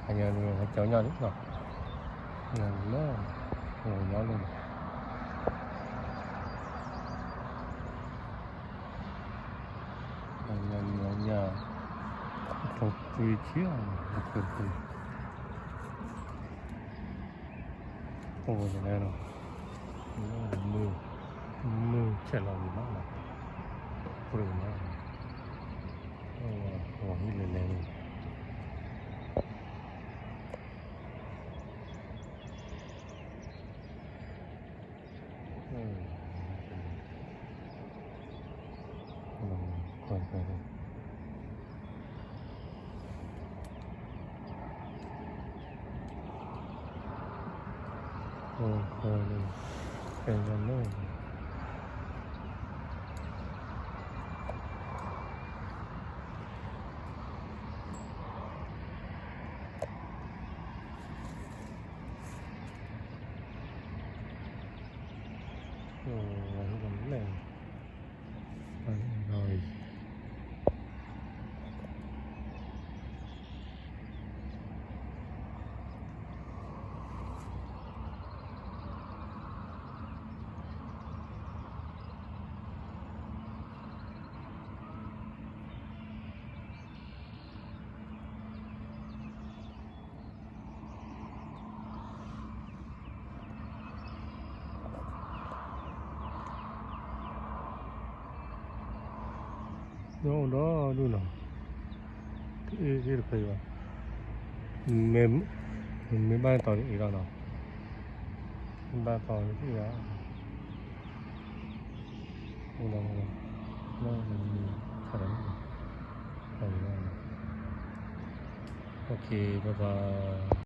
anh em nó cháu nhau lúc nào nó ngồi nhau luôn anh nhà trong vị trí không có gì đâu mưa mưa chạy lòng gì mắc này rồi nó ngồi như lề lề luôn còn cái này cái nó này rồi đó luôn nào cái được phải vào mềm mềm ba tỏi gì đâu nào ba tỏi cái gì đó nó thật đấy ok bye bye